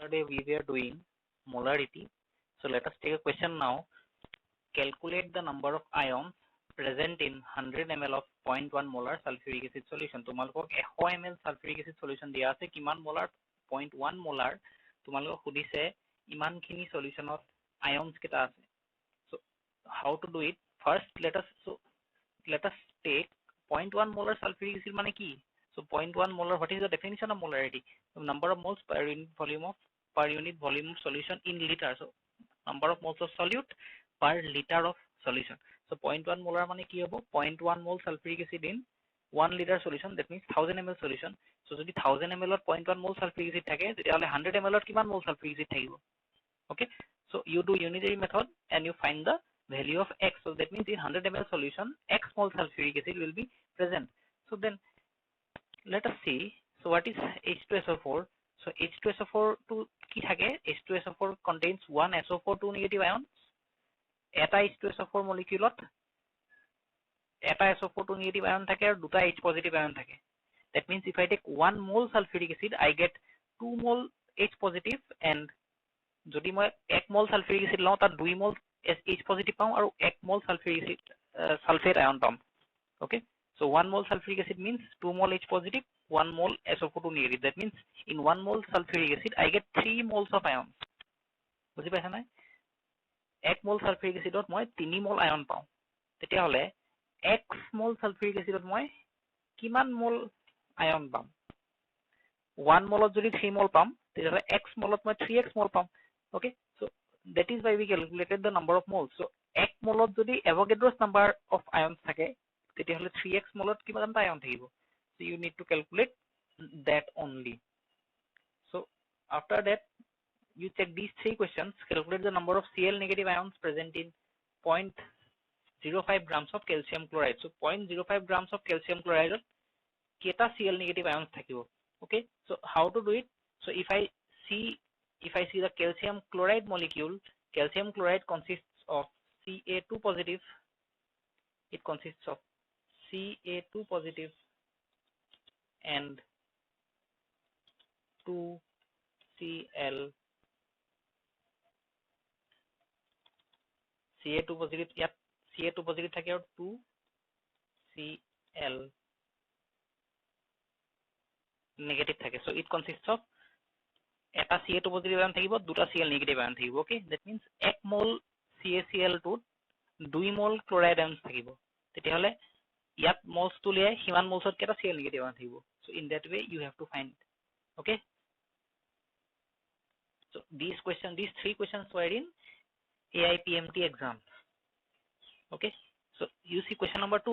yesterday we were doing molarity. So let us take a question now. Calculate the number of ions present in 100 ml of 0.1 molar sulfuric acid solution. তোমালোকক 100 ml sulfuric acid solution দিয়া আছে কিমান molar 0.1 molar তোমালোকক সুধিছে ইমানখিনি solutionত ions কেটা আছে. So how to do it? First let us take 0.1 molar sulfuric acid মানে কি? So 0.1 molar, what is the definition of molarity? The number of moles per unit volume of solution in liter. So number of moles of solute per liter of solution. So 0.1 molar মানে কি হ'ব? 0.1 mole sulfuric acid in 1 liter solution, that means 1000 ml solution. So যদি 1000 ml ত 0.1 mole sulfuric acid থাকে তেতিয়াহলে 100 ml ত কিমান mole sulfuric acid থাকিব? Okay, so you do unitary method and you find the value of x. So that means in 100 ml solution x mole sulfuric acid will be present. So then let us see. So what is H2SO4? So H2SO4 to কি থাকে? H2SO4 contains one SO4 2 negative ions. এটা H2SO4 molecule এটা SO4 2 negative ion থাকে আৰু দুটা H positive ion থাকে. That means if I take 1 mole sulfuric acid I get 2 mole H positive, and যদি মই 1 mole sulfuric acid লওঁ তাত 2 mole H positive পাওঁ আৰু 1 mole sulfuric acid sulfate ion পাম. Okay, so 1 mole sulfuric acid means 2 mole H positive, 1 mole SO4 2 negative. That means in 1 mole sulfuric acid I get 3 moles of ions. বুজি পাইছা নাই? 1 mole sulfuric acidত মই 3 mole ion পাওঁ. তেতিয়া হলে x mole sulfuric acidত মই কিমান mole ion পাম? 1 mole যদি 3 mole পাম তেতিয়া হলে x mole মই 3x mole পাম. Okay, so that is why we calculated the number of moles. So 1 mole যদি Avogadro's number of ions থাকে তেতিয়া হলে 3x mole কিমানটা ion থাকিব? So you need to calculate that only. So after that you check these three questions. Calculate the number of Cl negative ions present in 0.05 grams of calcium chloride. So 0.05 grams of calcium chloride keta Cl negative ions thakibo. Okay, so how to do it? So if I see the calcium chloride molecule, calcium chloride consists of Ca2 positive. It consists of Ca2 positive and 2Cl. Ca2 positive, yep, Ca2 positive থাকে আৰু 2Cl negative থাকে. So it consists of এটা Ca2 positive ion থাকিব, দুটা Cl negative ion থাকিব. Okay, that means 1 mole CaCl টোত 2 mole chloride ions থাকিব. তেতিয়া হলে ইয়াত moles তুলিয়ে হিমান molesত কেটা Cl negative ion থাকিব. So in that way you have to find. Okay, so these three questions were in AIPMT exam. Okay, so you see question number 2.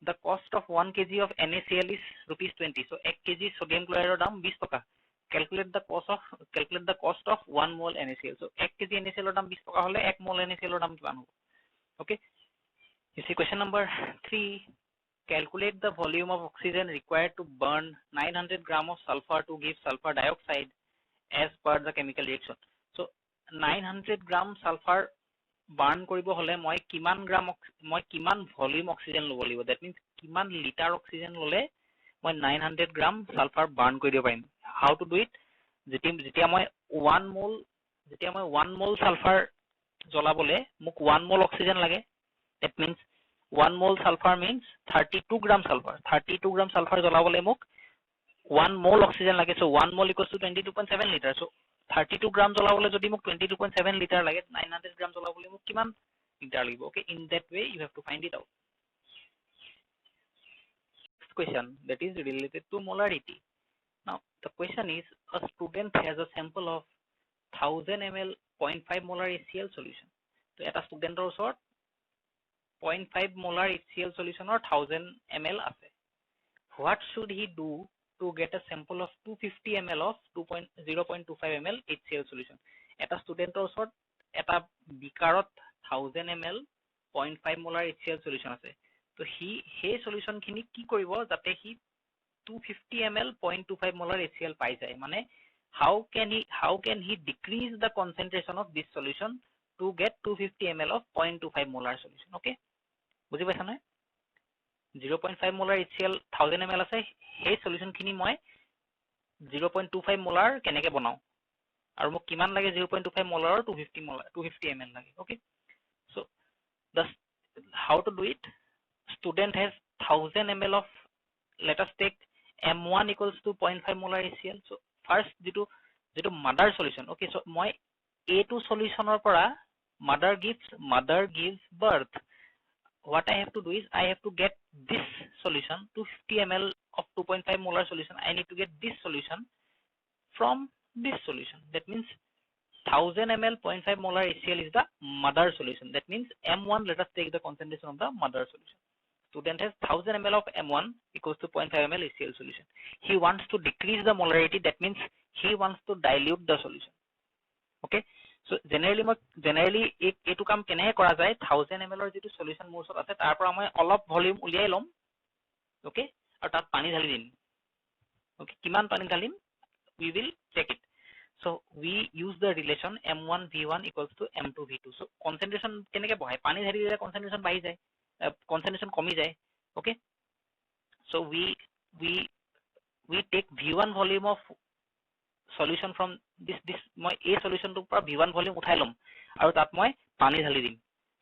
The cost of 1 kg of NaCl is ₹20. So 1 kg sodium chloride দাম 20 টকা. Calculate the cost of 1 mole NaCl. So 1 kg NaCl দাম 20 টকা হলে 1 mole NaCl দাম কিমান হ'ব? Okay, you see question number 3. Calculate the volume of oxygen required to burn 900 gram of sulfur to give sulfur dioxide as per the chemical reaction. So 900 gram sulfur burn কৰিব হলে মই কিমান volume oxygen লব লাগিব? That means কিমান litre oxygen ললে মই 900 গ্ৰাম sulphur burn কৰি দিব পাৰিম? How to do it? যেতিয়া মই 1 mole সালফাৰ জ্বলাবলে মোক 1 mole অক্সিজেন লাগে. That means 1 mole sulfur means 32 gram sulfur. 32 gram sulfur জ্বলাবলে মোক 1 mole oxygen লাগে. So 1 mole equals to 22.7 liter. So 32 gram জ্বলাবলে যদি মোক 22.7 liter লাগে, 900 gram জ্বলাবলে মোক কিমান liter লাগিব? Okay, in that way you have to find it out. Next question, that is related to molarity. Now the question is, a student has a sample of 1000 ml 0.5 molar HCl solution. So এটা স্টুডেন্টৰ ওচৰত 0.5 molar HCl solution or 1000 ml আছে. What should he do to get a sample of 250 ml of 0.25 ml HCl solution? এটা স্টুডেন্টৰ ওচৰত এটা বিকাৰত 1000 ml 0.5 molar HCl solution আছে. তো সেই solution খিনি কি কৰিব যাতে হি 250 ml 0.25 molar HCl পাই যায়? মানে how can he decrease the concentration of this solution to get 250 ml of 0.25 molar solution? Okay, বুজি পাইছা নাই? 0.5 molar HCl 1000 ml আছে, সেই solution খিনি মই 0.25 molar কেনেকে বনাও? আৰু মোক কিমান লাগে 0.25 মোলাৰৰ 250 ml লাগে okay so the how to do it student has 1000 ml of let us take m1 equals to 0.5 molar HCl so first যেটো mother solution okay so মই A2 solutionৰ পৰা mother gives birth what I have to do is I have to get this solution 250 ml of 2.5 molar solution I need to get this solution from this solution that means 1000 ml 0.5 molar HCl is the mother solution that means M1 let us take the concentration of the mother solution student has 1000 ml of M1 equals to 0.5 ml HCl solution he wants to decrease the molarity that means he wants to dilute the solution okay so generally এটো কাম কেনে কৰা যায় 1000 ml ৰ যেটো solution মোৰ ওচৰত আছে তাৰ পৰা মই অলপ ভলিউম উলিয়াই লম okay আৰু তাত পানী ঢালি দিম okay কিমান পানী ঢালিম we will check it so we use the relation m1 v1 equals to m2 v2 so concentration কেনেকে বহাই পানী ঢালি দিলে concentration বাঢ়ি যায় concentration কমি যায় okay so we take v1 volume of solution from this মই a solution to পৰা v1 volume উঠাই লম আৰু তাত মই পানী ঢালি দিম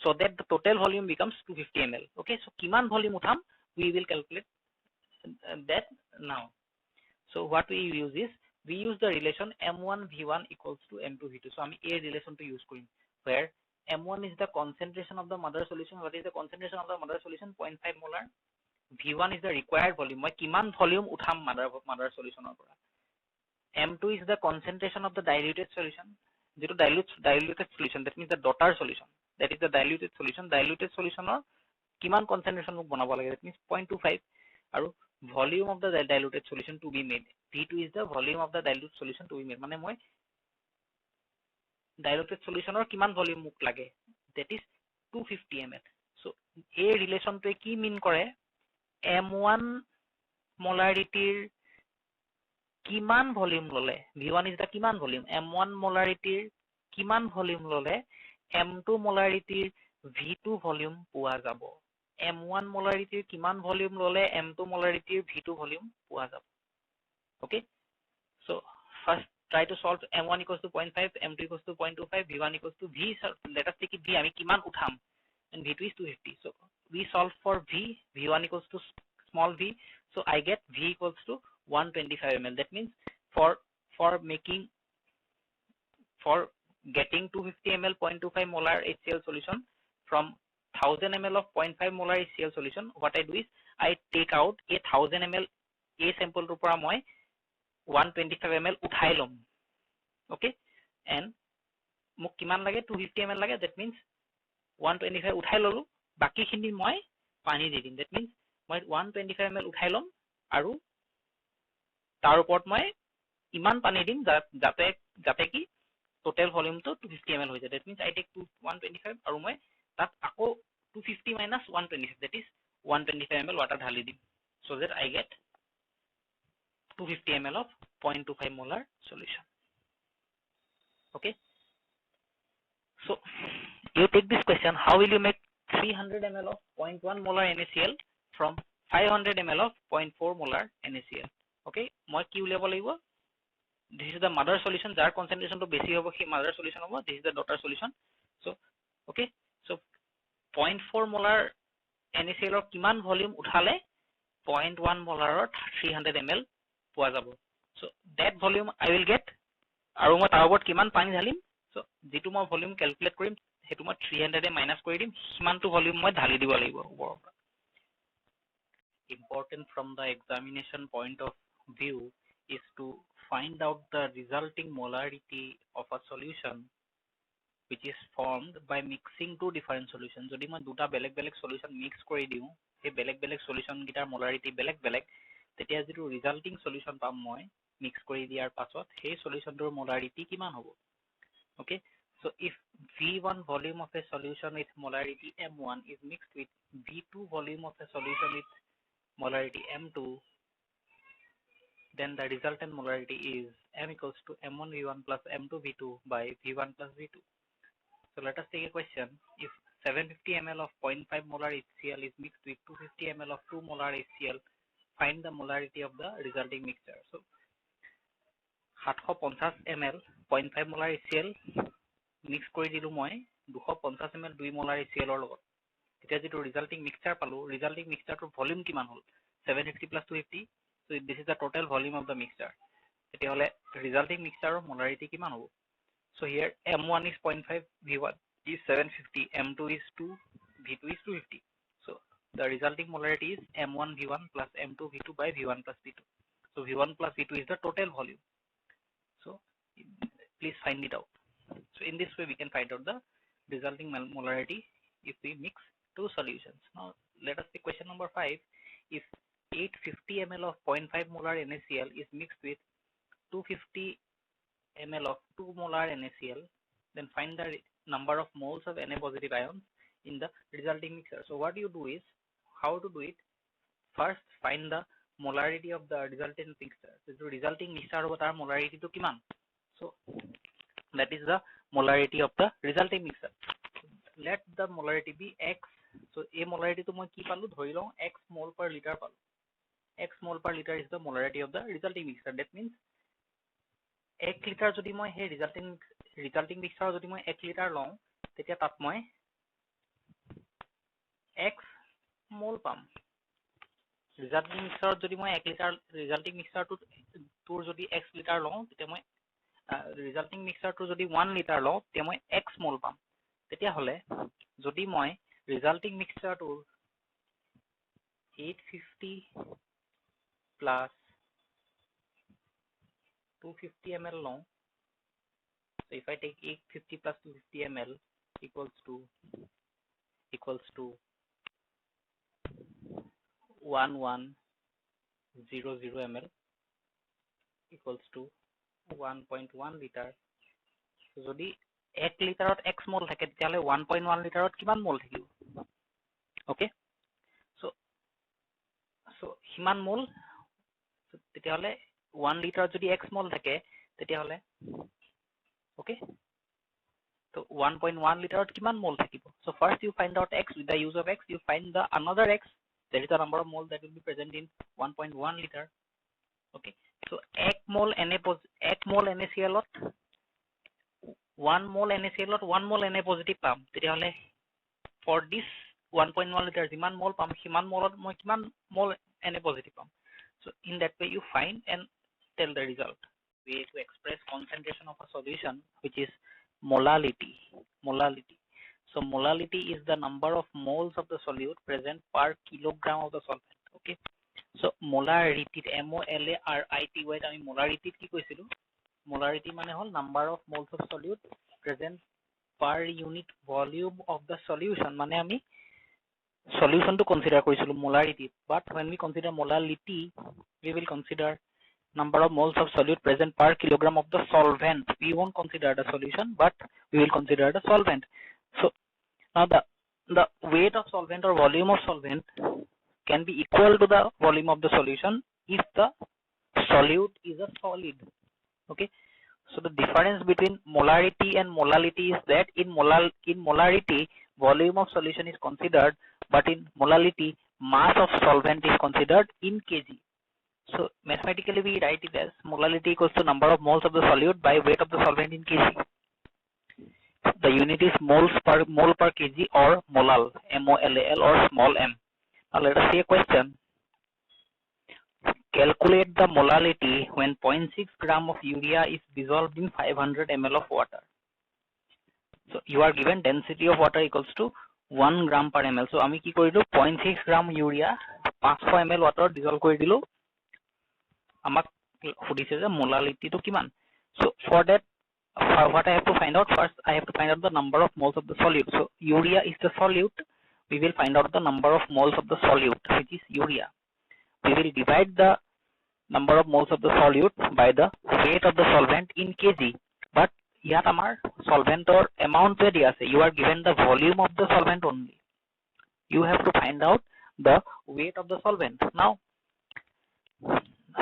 so that the total volume becomes 250 ml okay so কিমান volume উঠাম we will calculate that now so what we use is we use the relation m1 v1 equals to m2 v2 so আমি a relation to use কৰিম where m1 is the concentration of the mother solution what is the concentration of the mother solution 0.5 molar v1 is the required volume মই কিমান volume উঠাম mother solution ৰ পৰা M2 is the concentration of the diluted solution. যেটো diluted solution that means the daughter solution that is the diluted solution or কিমান concentration মোক বনাব লাগে that means 0.25 আৰু volume of the diluted solution to be made V2 is the volume of the diluted solution to be made মানে মই diluted solution or কিমান volume মোক লাগে that is 250 ml so এই ৰিলেচনটোৱে কি মিন কৰে M1 molarity কিমান ভলিউম ললে v1 is the কিমান ভলিউম m1 molarity কিমান ভলিউম ললে m2 molarity v2 ভলিউম পোৱা যাব m1 molarity কিমান ভলিউম ললে m2 molarity v2 ভলিউম পোৱা যাব okay so first try to solve m1 equals to 0.5 m2 equals to 0.25 v1 equals to v let us take it v আমি কিমান উঠাম and v2 is 250 so we solve for v1 equals to small v so I get v equals to 125 ml that means for getting 250 ml 0.25 molar HCl solution from 1000 ml of 0.5 molar HCl solution what I do is I take out a 1000 ml a sample ৰ পৰা মই 125 ml উঠাই লম okay and মোক কিমান লাগে 250 ml লাগে that means 125 উঠাই ললো বাকিখিনি মই পানী দি দিম that means মই 125 ml উঠাই লম আৰু তাৰ ওপৰত মই ইমান পানী দিম যাতে কি total volume to 250 ml হৈ যায় that means I take 125 আৰু মই তাত আকৌ 250 minus 125 that is 125 ml water ঢালি দিম so that I get 250 ml of 0.25 molar solution okay so you take this question how will you make 300 ml of 0.1 molar NaCl from 500 ml of 0.4 molar NaCl okay মই কি উলিয়াব লাগিব this is the mother solution jar concentration to বেছি হ'ব কি mother solution হ'ব this is the daughter solution so okay so 0.4 molar NaCl ৰ কিমান ভলিউম উঠালে 0.1 molar ৰ 300 ml পোৱা যাব so that volume I will get আৰু মই তাৰ ওপৰত কিমান পানী ঢালিম so যেটো মই ভলিউম ক্যালকুলেট কৰিম হেতু মই 300 এ মাইনাস কৰি দিম সিমানটো ভলিউম মই ঢালি দিব লাগিব ওপৰৰ পৰা important from the examination point of view is to find out the resulting molarity of a solution which is formed by mixing two different solutions যদি মই দুটা বেলেগ বেলেগ solution mix কৰি দিও এই বেলেগ বেলেগ solution গিটাৰ molarity বেলেগ বেলেগ তেতিয়া যেটো resulting solution পাম মই mix কৰি দিয়াৰ পাছত সেই solution ৰ molarity কিমান হ'ব okay so if v1 volume of a solution with molarity m1 is mixed with v2 volume of a solution with molarity m2 then the resultant molarity is m equals to m1 v1 plus m2 v2 by v1 plus v2 so let us take a question if 750 ml of 0.5 molar HCl is mixed with 250 ml of 2 molar HCl find the molarity of the resulting mixture so 750 ml 0.5 molar HCl mix কৰি দিলো মই 250 ml 2 molar HCl ৰ লগত তেতিয়া যেটো resulting mixture পালো resulting mixture ৰ volume কিমান হল 750 plus 250 so this is the total volume of the mixture তেতিয়া হলে resulting mixture ৰ molarity কিমান হ'ব so here m1 is 0.5 v1 is 750 m2 is 2 v2 is 250 so the resulting molarity is m1 v1 plus m2 v2 by v1 plus v2 so v1 plus v2 is the total volume so please find it out so in this way we can find out the resulting molarity if we mix two solutions now let us see question number 5 if 850 ml of 0.5 molar NaCl is mixed with 250 ml of 2 molar NaCl then find the number of moles of Na positive ions in the resulting mixture so what you do is how to do it first find the molarity of the resulting mixture so the resulting mixture of our molarity to kiman so that is the molarity of the resulting mixture let the molarity be x so a molarity to moi ki palu dhori long x mole per liter palu x mole per liter is the molarity of the resulting mixture that means 1 liter jodi moi he resulting mixture jodi moi 1 liter long tetia tat moi x mole pam resulting mixture jodi moi 1 liter resulting mixture to tur jodi x liter long tetia moi resulting mixture to jodi 1 liter long tetia moi x mole pam tetia hole jodi moi resulting mixture to 850 plus 250 ml long so if I take 850 plus 250 ml equals to 1100 ml equals to 1.1 liter so jodi 1 literot x mol thake tale 1.1 literot kiman mol thakibo okay so himan mol so tetia hole 1 liter jodi x mol thake tetia hole okay so 1.1 literot kiman mol thakibo so first you find out x with the use of x you find the another x that is the number of moles that will be present in 1.1 liter okay so 1 mol NaCl ot 1 mol NaCl ot 1 mol Na positive pam tetia hole for this 1.1 liter jiman mol pam himan molot moi kiman mol Na positive pam so in that way you find and tell the result way to express concentration of a solution which is molality so molality is the number of moles of the solute present per kilogram of the solvent okay so molarity MOLARITY wait ami molarity ki koisilu molarity mane hol number of moles of solute present per unit volume of the solution mane ami solution to consider koisilu molarity but when we consider molality we will consider number of moles of solute present per kilogram of the solvent we won't consider the solution but we will consider the solvent so now the weight of solvent or volume of solvent can be equal to the volume of the solution if the solute is a solid okay so the difference between molarity and molality is that in molarity volume of solution is considered but in molality mass of solvent is considered in kg so mathematically we write it as molality equals to number of moles of the solute by weight of the solvent in kg the unit is mole per kg or molal MOLAL or small m now let us see a question calculate the molality when 0.6 gram of urea is dissolved in 500 ml of water so you are given density of water equals to 1 gram per ml so ami ki korilu 0.6 gram urea 500 ml water dissolve kori dilu amak hudise je molality to kiman so for that what I have to find out first I have to find out the number of moles of the solute so urea is the solute we will find out the number of moles of the solute which is urea we will divide the number of moles of the solute by the weight of the solvent in kg but yat amar solvent or amount je dia ase you are given the volume of the solvent only you have to find out the weight of the solvent now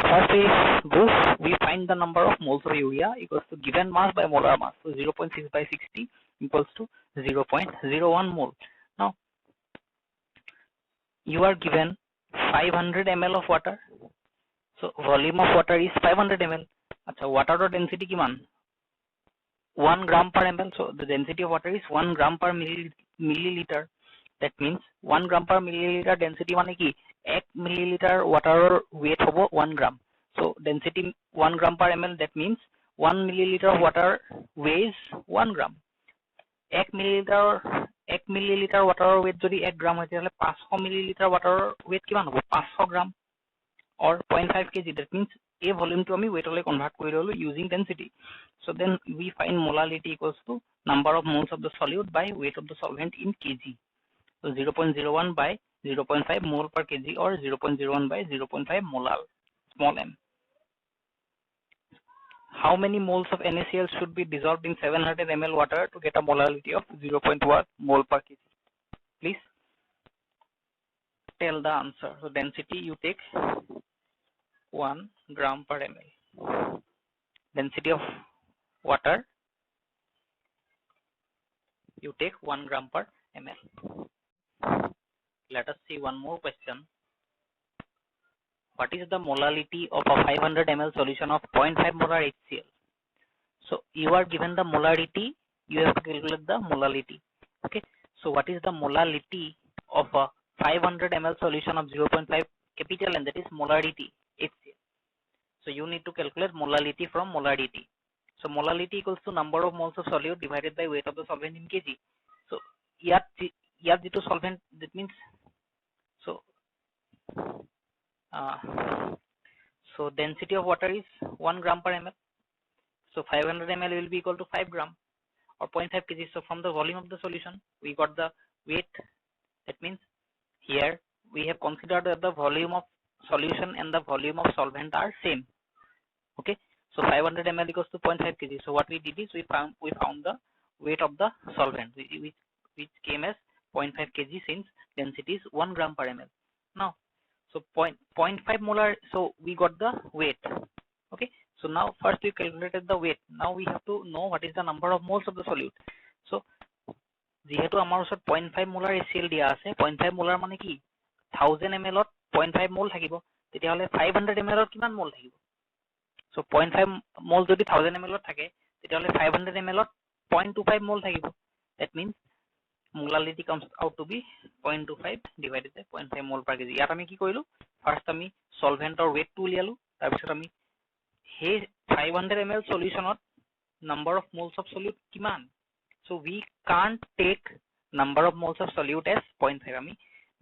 first we find the number of moles of urea equals to given mass by molar mass so 0.6 by 60 equals to 0.01 mole now you are given 500 ml of water so volume of water is 500 ml acha water density kiman 1 gram per ml. So the density of water is 1 gram per milliliter. That means 1 gram per milliliter density মানে কি 1 milliliter water weight hobo 1 gram. So density 1 gram per ml, that means 1 milliliter of water weighs 1 gram. 1 milliliter water weight যদি 1 gram হয় তেতিয়াহলে 500 milliliter water weight কিমান হ'ব 500 gram or 0.5 kg. That means a volume to ami weight ole convert kori lolu using density. So then we find molality equals to number of moles of the solute by weight of the solvent in kg. So 0.01 by 0.5 mole per kg or 0.01 by 0.5 molal, small m. How many moles of NaCl should be dissolved in 700 ml water to get a molality of 0.1 mole per kg? Please tell the answer. So density you take 1 gram per ml. Density of water you take 1 gram per ml. Let us see one more question. What is the molality of a 500 ml solution of 0.5 molar HCl? So you are given the molarity, you have to calculate the molality. Okay, so what is the molality of a 500 ml solution of 0.5 capital N, that is molarity HCl. So you need to calculate molality from molarity. So molality equals to number of moles of solute divided by weight of the solvent in kg. So yat jitu solvent, that means so density of water is 1 gram per ml. So 500 ml will be equal to 5 gram or 0.5 kg. So from the volume of the solution we got the weight. That means here we have considered that the volume of solution and the volume of solvent are same. Okay, so 500 ml equals to 0.5 kg. So what we did is we found the weight of the solvent which came as 0.5 kg since density is 1 gram per ml. Now so 0.5 molar, so we got the weight. Okay, so now first we calculated the weight. Now we have to know what is the number of moles of the solute. So যেহেতু আমাৰ ওচৰত 0.5 molar HCl দিয়া আছে, 0.5 molar মানে কি 1000 ml ত 0.5 mol থাকিব, তেতিয়া হলে 500 ml ত কিমান mol থাকিব? So 0.5 mol যদি 1000 ml ত থাকে তেতিয়া হলে 500 ml ত 0.25 mol থাকিব. That means molality comes out to be 0.25 divided by 0.5 mole per kg. ইয়াত আমি কি কৰিলো, ফাৰ্স্ট আমি সলভেন্টৰ weight টো উলিয়ালো, তাৰ পিছত আমি হে 500 ml solutionত number of moles of solute কিমান. So we can't take number of moles of solute as 0.5. আমি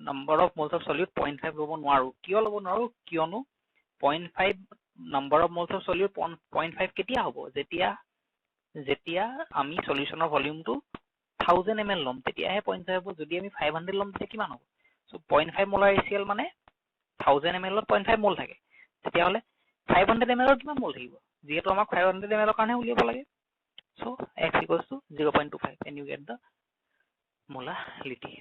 number of moles of solute 0.5 লব নোৱাৰো. কিয় লব নোৱাৰো? কিয়নো 0.5 number of moles of solute 0.5 কেতিয়া হ'ব? যেতিয়া আমি solutionৰ ভলিউমটো 1000 ml লম তেতিয়াহে 0.5 হ'ব. যদি আমি 500 লম তেতিয়া কিমান হ'ব? So 0.5 molar HCl মানে 1000 ml ত 0.5 mol থাকে, তেতিয়া হলে 500 ml ৰ কিমান mol থাকিব? যেহেতু আমাক 500 ml ৰ কাৰণে উলিয়াব লাগে. So x equals to 0.25 and you get the molality.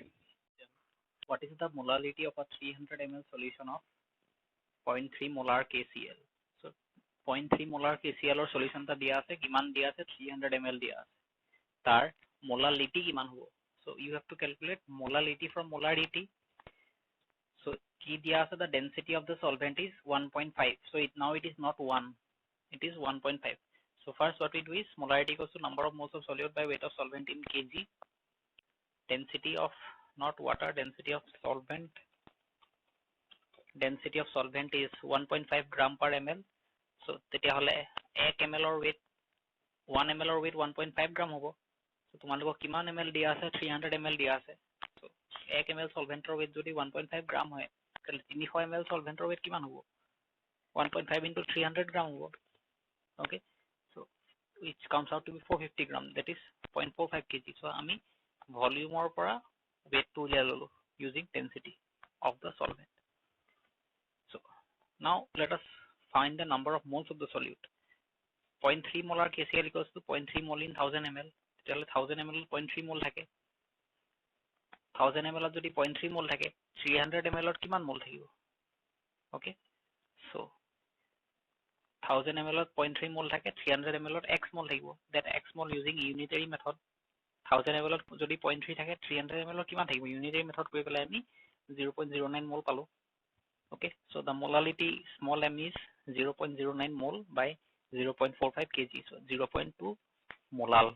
What is the molality of a 300 ml solution of 0.3 molar KCl? So 0.3 molar KCl or solution ta dia ase, kiman dia ase 300 ml dia ase, tar molality kiman hobo? So you have to calculate molality from molarity. So ki dia ase the density of the solvent is 1.5. So now it is not 1, it is 1.5. So first what we do is molarity equals to number of moles of solute by weight of solvent in kg. Density of not water, density of solvent. Density of solvent is 1.5 gram per ml. So তেতিয়া হলে 1 ml or weight 1 ml or weight 1.5 gram hobo. So তোমালোকক কিমান ml দিয়া আছে? 300 ml দিয়া আছে. So 1 ml solvent or weight যদি 1.5 gram হয় তাহলে 300 ml solvent or weight কিমান হ'ব? 1.5 into 300 gram hobo. Okay, so which comes out to be 450 gram, that is 0.45 kg. So আমি ভলিউমৰ পৰা weight টো উলিয়াই ললো using density of the solvent. So now let us find the number of moles of the solute. 0.3 molar KCl equals to 0.3 mol in 1000 ml. তেতিয়াহলে 1000 ml 0.3 mol থাকে, 1000 ml যদি 0.3 mol থাকে 300 ml কিমান mol থাকিব? Okay, so 1000 ml 0.3 mol থাকে, 300 ml x mol থাকিব. That x mol using unitary method. 1000 ml যদি 0.3 থাকে 300 ml কিমান থাকিব? Unitary method কৰি পেলাই আমি 0.09 mol পালো. Okay, so the molality small m is 0.09 mol by 0.45 kg. So 0.2 মোলাল